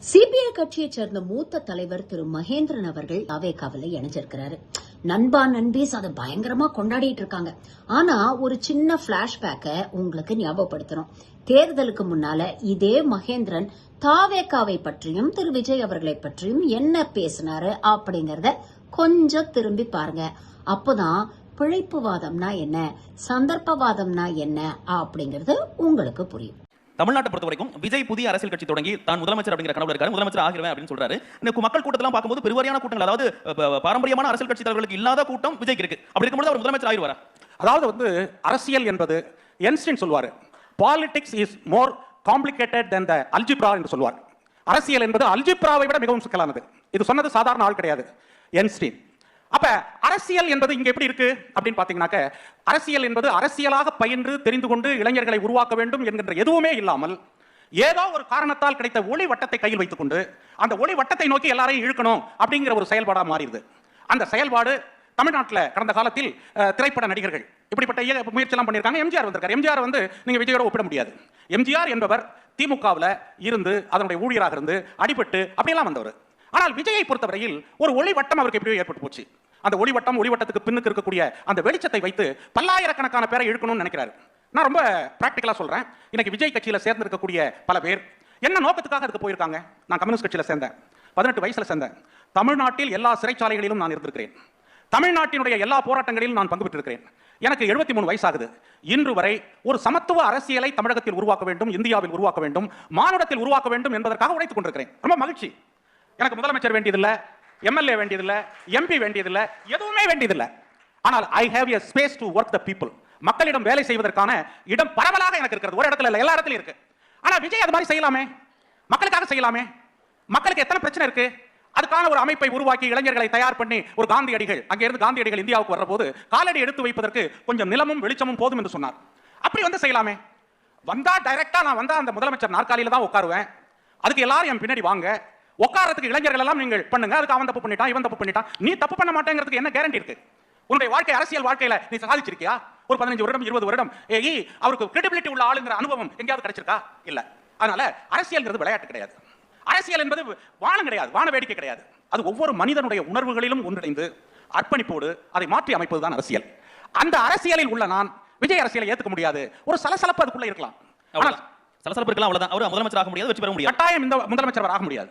CBI கட்சியைச் சேர்ந்த மூத்த தலைவர் திரு மகேந்திரன் அவர்கள் அவேகாவில் இணைஞ்சிருக்கிறாரு. நண்பா நண்பீஸ் அதை பயங்கரமா கொண்டாடிட்டு இருக்காங்க. ஆனா ஒரு சின்ன பிளாஷ்பேக்க உங்களுக்கு ஞாபகப்படுத்துறோம். தேர்தலுக்கு முன்னால இதே மகேந்திரன் தாவேகாவை பற்றியும் திரு விஜய் அவர்களை பற்றியும் என்ன பேசினாரு அப்படிங்கறத கொஞ்சம் திரும்பி பாருங்க. அப்போதான் பிழைப்புவாதம்னா என்ன, சந்தர்ப்பவாதம்னா என்ன அப்படிங்கறது உங்களுக்கு புரியும். தமிழ்நாட்டை பொறுத்த வரைக்கும் விஜய் புதிய அரசியல் கட்சி தொடங்கி தான் முதலமைச்சர் அப்படிங்கிற கனவுல இருக்காரு. முதலமைச்சர் ஆகிருவேன் அப்படின்னு சொல்றாரு. இந்த மக்கள் கூட்டத்தெல்லாம் பார்க்கும்போது பெருவாரியான கூட்டங்கள், அதாவது பாரம்பரியமான அரசியல் கட்சி தலைவர்களுக்கு இல்லாத கூட்டம் விஜய்க்கு இருக்கு. அப்படி இருக்கும்போது அவர் முதலமைச்சர் ஆகிருவாரா? அதாவது அரசியல் என்பது என்ஸ்டீன் சொல்வார், politics is more complicated then the algebra என்று சொல்வார். அரசியல் என்பது அல்ஜிப்ராவை விட மிகவும் சிக்கலானது. இது சொன்னது சாதாரண ஆள் கிடையாது, என்ஸ்டீன். அப்ப அரசியல் என்பது இங்க எப்படி இருக்கு அப்படின்னு பாத்தீங்கன்னாக்க, அரசியல் என்பது அரசியலாக பயின்று தெரிந்து கொண்டு இளைஞர்களை உருவாக்க வேண்டும் என்கின்ற எதுவுமே இல்லாமல் ஏதோ ஒரு காரணத்தால் கிடைத்த ஒளி வட்டத்தை கையில் வைத்துக் கொண்டு அந்த ஒளி வட்டத்தை நோக்கி எல்லாரையும் இழுக்கணும் அப்படிங்கிற ஒரு செயல்பாடா மாறிடுது. அந்த செயல்பாடு தமிழ்நாட்டில் கடந்த காலத்தில் திரைப்பட நடிகர்கள் இப்படிப்பட்ட முயற்சி எல்லாம் பண்ணியிருக்காங்க. எம்ஜிஆர் வந்திருக்காரு. எம்ஜிஆர் நீங்க விஜயோட ஒப்பிட முடியாது. எம்ஜிஆர் என்பவர் திமுகவில் இருந்து அதனுடைய ஊழியராக இருந்து அடிபட்டு அப்படியெல்லாம் வந்தவர். ஆனால் விஜயை பொறுத்தவரையில் ஒரு ஒளிவட்டம் அவருக்கு எப்படியோ ஏற்பட்டு போச்சு. அந்த ஒளிவட்டத்துக்கு பின்னுக்கு இருக்கக்கூடிய அந்த வெளிச்சத்தை வைத்து பல்லாயிரக்கணக்கான பேரை இழுக்கணும்னு நினைக்கிறாரு. நான் ரொம்ப பிராக்டிகலா சொல்றேன். இன்னைக்கு விஜய் கட்சியில சேர்ந்திருக்கக்கூடிய பல பேர் என்ன நோக்கத்துக்காக அதுக்கு போயிருக்காங்க? நான் கம்யூனிஸ்ட் கட்சியில சேர்ந்தேன், 18 வயசுல சேர்ந்தேன். தமிழ்நாட்டில் எல்லா சிறைச்சாலைகளிலும் நான் இருந்திருக்கிறேன். தமிழ்நாட்டினுடைய எல்லா போராட்டங்களிலும் நான் பங்கு பெற்றிருக்கிறேன். எனக்கு 73 வயசாகுது. இன்று வரை ஒரு சமத்துவ அரசியலை தமிழகத்தில் உருவாக்க வேண்டும், இந்தியாவில் உருவாக்க வேண்டும், மானுடத்தில் உருவாக்க வேண்டும் என்பதற்காக உழைத்துக் கொண்டிருக்கிறேன். ரொம்ப மகிழ்ச்சி. எனக்கு முதலமைச்சர் வேண்டியதில்லை, எம்எல்ஏ வேண்டியதில்லை, எம்பி வேண்டியதில்லை, எதுவுமே வேண்டியதில்லை. ஆனால் I have a space to work the people. மக்களிடம் வேலை செய்வதற்கான இடம் பரவலாக எனக்கு இருக்கிறது. ஒரு இடத்துல இல்லை, எல்லா இடத்துலையும் இருக்கு. ஆனா விஜய் அது மாதிரி செய்யலாமே, மக்களுக்காக செய்யலாமே. மக்களுக்கு எத்தனை பிரச்சனை இருக்கு? அதுக்கான ஒரு அமைப்பை உருவாக்கி இளைஞர்களை தயார் பண்ணி ஒரு காந்தியடிகள், அங்கிருந்து காந்தியடிகள் இந்தியாவுக்கு வர்ற போது காலடி எடுத்து வைப்பதற்கு கொஞ்சம் நிலமும் வெளிச்சமும் போதும் என்று சொன்னார். அப்படி செய்யலாமே. வந்தா டைரக்டா நான் வந்தா அந்த முதலமைச்சர் நாற்காலியில தான் உட்காருவேன். அதுக்கு எல்லாரும் என் பின்னாடி வாங்க, உட்காரத்துக்கு இளைஞர்கள் எல்லாம் நீங்கள் பண்ணுங்க. அதுக்கு அவன் தப்பு பண்ணிட்டான், இவன் தப்பு பண்ணிட்டான். நீ தப்பு பண்ண மாட்டேங்கிறதுக்கு என்ன கேரண்டி இருக்கு? உன்னுடைய வாழ்க்கை அரசியல் வாழ்க்கையில நீ சாதிச்சிருக்கியா? ஒரு 15 வருடம் 20 வருடம் அவருக்கு கிரெடிபிலிட்டி உள்ள ஆளுங்கிற அனுபவம் எங்கேயாவது கிடைச்சிருக்கா? இல்ல. அதனால அரசியல்ங்கிறது விளையாட்டு கிடையாது. அரசியல் என்பது வானம் கிடையாது, வான வேடிக்கை கிடையாது. அது ஒவ்வொரு மனிதனுடைய உணர்வுகளிலும் ஒன்றிணைந்து அர்ப்பணிப்போடு அதை மாற்றி அமைப்பதுதான் அரசியல். அந்த அரசியலில் உள்ள நான் விஜய் அரசியலை ஏத்துக்க முடியாது. ஒரு சலசலப்பு அதுக்குள்ள இருக்கலாம். சலசலப்பு இருக்கலாம், அவ்வளவுதான். அவர் முதலமைச்சர் ஆக முடியாது, வெற்றி பெற முடியாது. கட்டாயம் இந்த முதலமைச்சர் ஆக முடியாது.